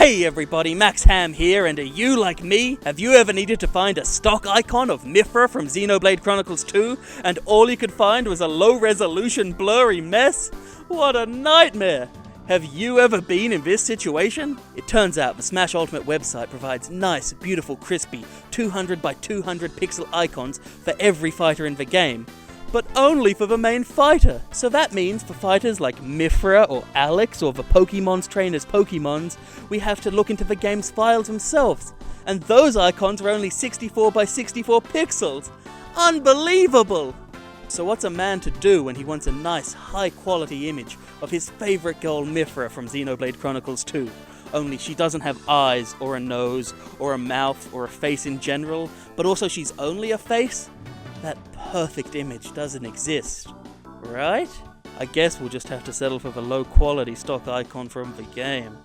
Hey everybody, Max Hamm here, and are you like me? Have you ever needed to find a stock icon of Mithra from Xenoblade Chronicles 2, and all you could find was a low-resolution blurry mess? What a nightmare! Have you ever been in this situation? It turns out the Smash Ultimate website provides nice, beautiful, crispy 200 by 200 pixel icons for every fighter in the game, but only for the main fighter. So that means for fighters like Mithra or Alex or the Pokemon's trainers' Pokemons, we have to look into the game's files themselves. And those icons are only 64 by 64 pixels. Unbelievable! So what's a man to do when he wants a nice, high-quality image of his favorite girl Mithra from Xenoblade Chronicles 2? Only she doesn't have eyes, or a nose, or a mouth, or a face in general, but also she's only a face? That perfect image doesn't exist, right? I guess we'll just have to settle for the low-quality stock icon from the game.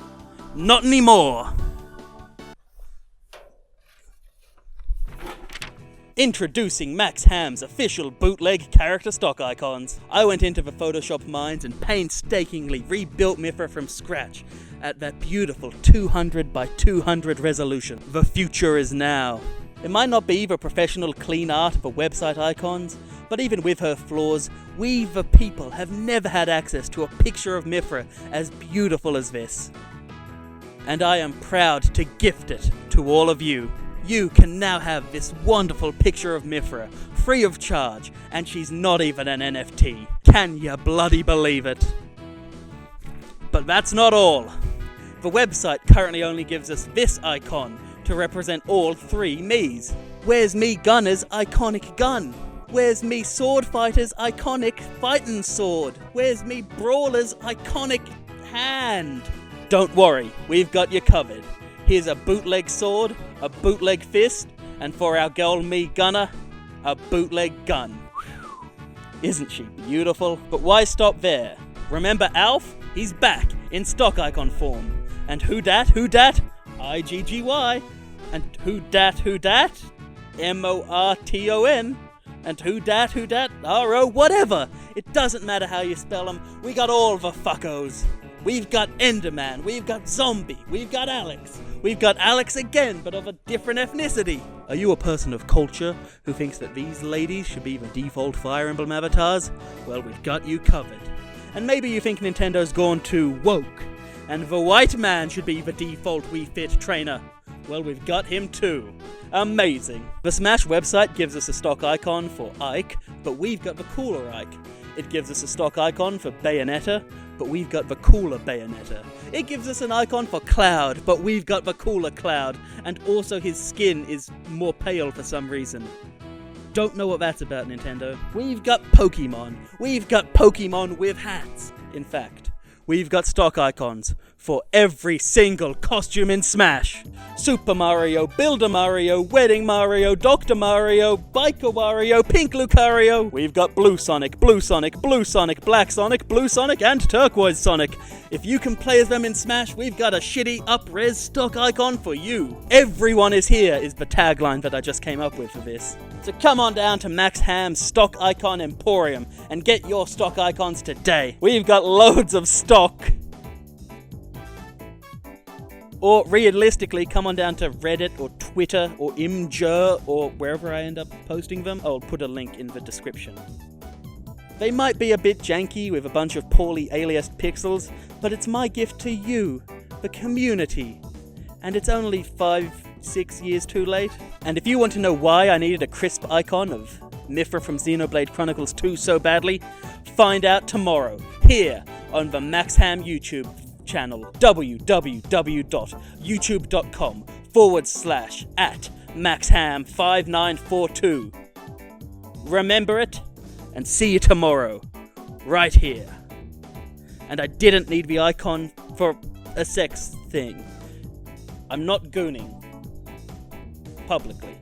Not anymore! Introducing Max Hamm's official bootleg character stock icons. I went into the Photoshop mines and painstakingly rebuilt Mithra from scratch at that beautiful 200 by 200 resolution. The future is now. It might not be the professional clean art of the website icons, but even with her flaws, we the people have never had access to a picture of Mithra as beautiful as this. And I am proud to gift it to all of you. You can now have this wonderful picture of Mithra, free of charge, and she's not even an NFT. Can ya bloody believe it? But that's not all. The website currently only gives us this icon to represent all three me's. Where's me Gunner's iconic gun? Where's me Sword Fighter's iconic fightin' sword? Where's me Brawler's iconic hand? Don't worry, we've got you covered. Here's a bootleg sword, a bootleg fist, and for our girl me Gunner, a bootleg gun. Isn't she beautiful? But why stop there? Remember Alf? He's back in stock icon form. And who dat? IGGY. And who dat? MORTON. And who dat? RO, whatever. It doesn't matter how you spell them. We got all the fuckos. We've got Enderman, we've got Zombie, we've got Alex. We've got Alex again, but of a different ethnicity. Are you a person of culture who thinks that these ladies should be the default Fire Emblem avatars? Well, we've got you covered. And maybe you think Nintendo's gone too woke, and the white man should be the default Wii Fit trainer. Well, we've got him too. Amazing. The Smash website gives us a stock icon for Ike, but we've got the cooler Ike. It gives us a stock icon for Bayonetta, but we've got the cooler Bayonetta. It gives us an icon for Cloud, but we've got the cooler Cloud, and also his skin is more pale for some reason. Don't know what that's about, Nintendo. We've got Pokemon. We've got Pokemon with hats. In fact, we've got stock icons for every single costume in Smash. Super Mario, Builder Mario, Wedding Mario, Dr. Mario, Biker Wario, Pink Lucario. We've got Blue Sonic, Blue Sonic, Blue Sonic, Black Sonic, Blue Sonic, and Turquoise Sonic. If you can play as them in Smash, we've got a shitty up-res stock icon for you. Everyone is here is the tagline that I just came up with for this. So come on down to Max Hamm's Stock Icon Emporium and get your stock icons today. We've got loads of stock. Or realistically, come on down to Reddit or Twitter or Imgur or wherever I end up posting them. I'll put a link in the description. They might be a bit janky with a bunch of poorly aliased pixels, but it's my gift to you, the community. And it's only 5-6 years too late. And if you want to know why I needed a crisp icon of Mithra from Xenoblade Chronicles 2 so badly, find out tomorrow, here on the Max Hamm YouTube channel, www.youtube.com/@MaxHamm5942. Remember it, and see you tomorrow, right here. And I didn't need the icon for a sex thing. I'm not gooning. Publicly.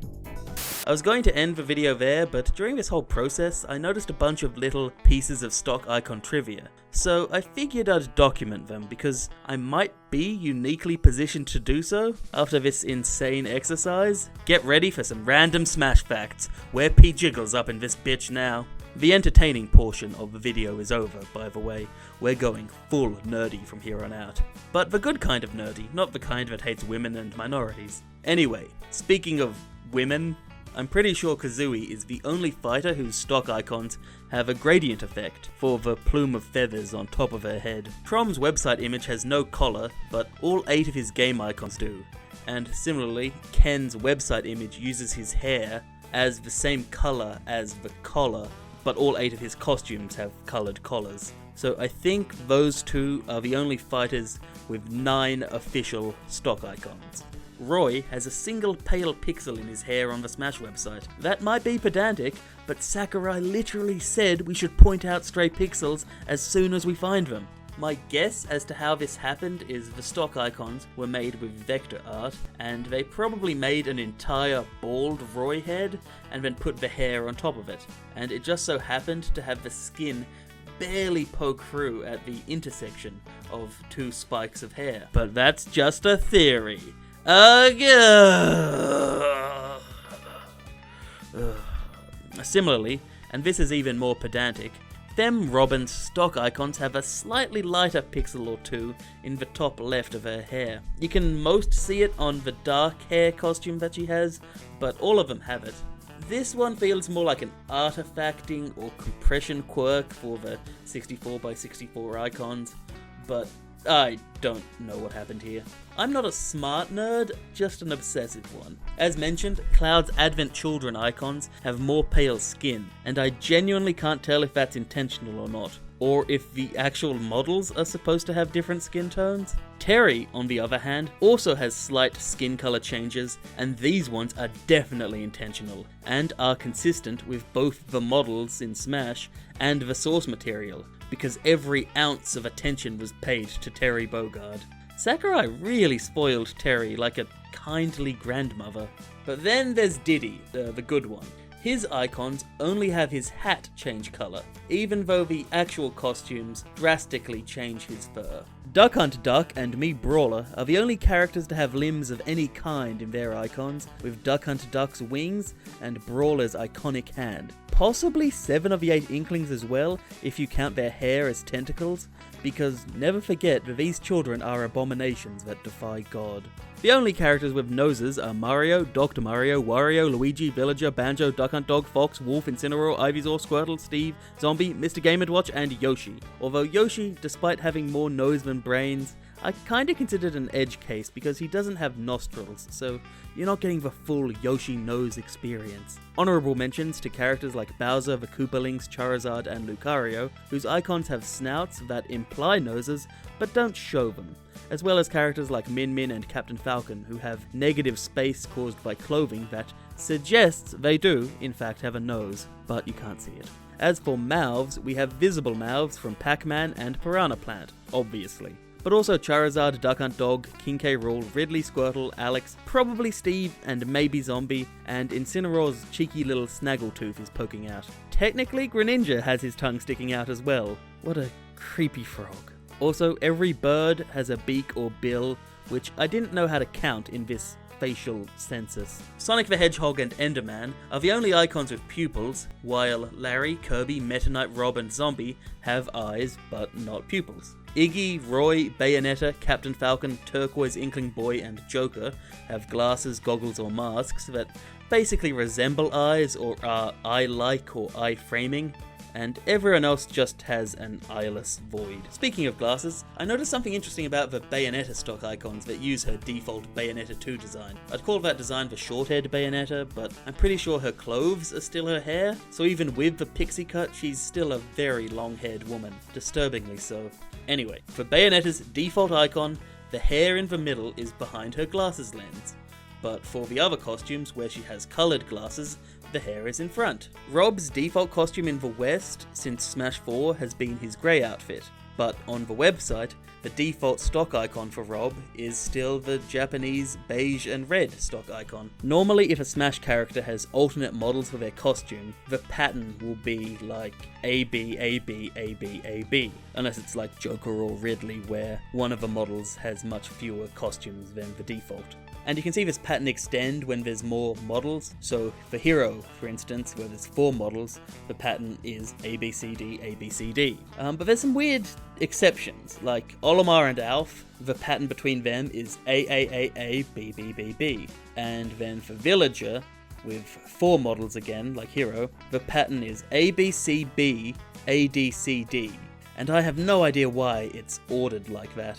I was going to end the video there, but during this whole process, I noticed a bunch of little pieces of stock icon trivia. So I figured I'd document them, because I might be uniquely positioned to do so after this insane exercise. Get ready for some random Smash facts. Wear P. Jiggles up in this bitch now. The entertaining portion of the video is over, by the way. We're going full nerdy from here on out. But the good kind of nerdy, not the kind that hates women and minorities. Anyway, speaking of women, I'm pretty sure Kazooie is the only fighter whose stock icons have a gradient effect for the plume of feathers on top of her head. Trom's website image has no collar, but all 8 of his game icons do. And similarly, Ken's website image uses his hair as the same color as the collar, but all 8 of his costumes have colored collars. So I think those 2 are the only fighters with 9 official stock icons. Roy has a single pale pixel in his hair on the Smash website. That might be pedantic, but Sakurai literally said we should point out stray pixels as soon as we find them. My guess as to how this happened is the stock icons were made with vector art, and they probably made an entire bald Roy head and then put the hair on top of it, and it just so happened to have the skin barely poke through at the intersection of 2 spikes of hair. But that's just a theory. Similarly, and this is even more pedantic, Femme Robin's stock icons have a slightly lighter pixel or 2 in the top left of her hair. You can most see it on the dark hair costume that she has, but all of them have it. This one feels more like an artifacting or compression quirk for the 64x64 icons, but I don't know what happened here. I'm not a smart nerd, just an obsessive one. As mentioned, Cloud's Advent Children icons have more pale skin, and I genuinely can't tell if that's intentional or not, or if the actual models are supposed to have different skin tones. Terry, on the other hand, also has slight skin color changes, and these ones are definitely intentional, and are consistent with both the models in Smash and the source material, because every ounce of attention was paid to Terry Bogard. Sakurai really spoiled Terry like a kindly grandmother. But then there's Diddy, the good one. His icons only have his hat change colour, even though the actual costumes drastically change his fur. Duck Hunt Duck and Mii Brawler are the only characters to have limbs of any kind in their icons, with Duck Hunt Duck's wings and Brawler's iconic hand. Possibly 7 of the 8 Inklings as well, if you count their hair as tentacles, because never forget that these children are abominations that defy God. The only characters with noses are Mario, Dr. Mario, Wario, Luigi, Villager, Banjo, Duck Hunt Dog, Fox, Wolf, Incineroar, Ivysaur, Squirtle, Steve, Zombie, Mr. Game & Watch, and Yoshi. Although Yoshi, despite having more nose than brains, I kinda considered an edge case because he doesn't have nostrils, so you're not getting the full Yoshi nose experience. Honourable mentions to characters like Bowser, the Koopalings, Charizard, and Lucario, whose icons have snouts that imply noses but don't show them, as well as characters like Min Min and Captain Falcon, who have negative space caused by clothing that suggests they do, in fact, have a nose, but you can't see it. As for mouths, we have visible mouths from Pac-Man and Piranha Plant, obviously. But also Charizard, Duck Hunt Dog, King K. Rool, Ridley, Squirtle, Alex, probably Steve, and maybe Zombie, and Incineroar's cheeky little snaggletooth is poking out. Technically, Greninja has his tongue sticking out as well. What a creepy frog. Also, every bird has a beak or bill, which I didn't know how to count in this facial census. Sonic the Hedgehog and Enderman are the only icons with pupils, while Larry, Kirby, Meta Knight, Rob, and Zombie have eyes but not pupils. Iggy, Roy, Bayonetta, Captain Falcon, Turquoise, Inkling Boy, and Joker have glasses, goggles, or masks that basically resemble eyes or are eye-like or eye-framing, and everyone else just has an eyeless void. Speaking of glasses, I noticed something interesting about the Bayonetta stock icons that use her default Bayonetta 2 design. I'd call that design the short-haired Bayonetta, but I'm pretty sure her clothes are still her hair, so even with the pixie cut, she's still a very long-haired woman, disturbingly so. Anyway, for Bayonetta's default icon, the hair in the middle is behind her glasses lens. But for the other costumes where she has coloured glasses, the hair is in front. Rob's default costume in the West, since Smash 4, has been his grey outfit, but on the website, the default stock icon for Rob is still the Japanese beige and red stock icon. Normally, if a Smash character has alternate models for their costume, the pattern will be like AB, AB, AB, AB, unless it's like Joker or Ridley, where one of the models has much fewer costumes than the default. And you can see this pattern extend when there's more models. So for Hero, for instance, where there's 4 models, the pattern is ABCD, ABCD. But there's some weird exceptions, like Olimar and Alf, the pattern between them is AAAA, BBBB. And then for Villager, with 4 models again, like Hero, the pattern is ABCB, ADCD. And I have no idea why it's ordered like that.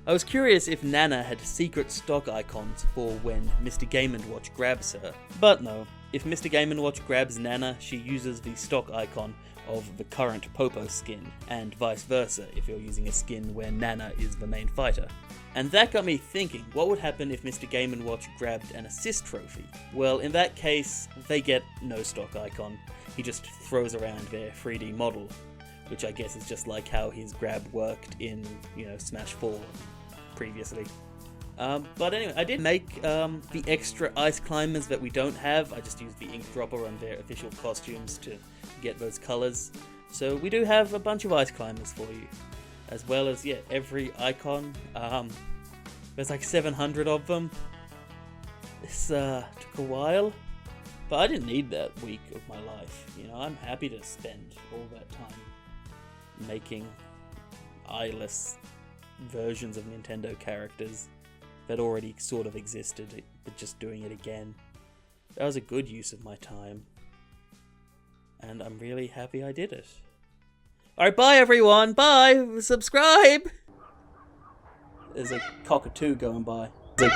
I was curious if Nana had secret stock icons for when Mr. Game & Watch grabs her, but no. If Mr. Game & Watch grabs Nana, she uses the stock icon of the current Popo skin, and vice versa if you're using a skin where Nana is the main fighter. And that got me thinking, what would happen if Mr. Game & Watch grabbed an assist trophy? Well, in that case, they get no stock icon. He just throws around their 3D model, which I guess is just like how his grab worked in, Smash 4 previously. But anyway, I did make the extra ice climbers that we don't have. I just used the ink dropper on their official costumes to get those colors. So we do have a bunch of ice climbers for you, as well as, every icon. There's like 700 of them. This took a while, but I didn't need that week of my life. I'm happy to spend all that time making eyeless versions of Nintendo characters that already sort of existed, but just doing it again. That was a good use of my time, and I'm really happy I did it. Alright, bye everyone, bye! Subscribe! There's a cockatoo going by.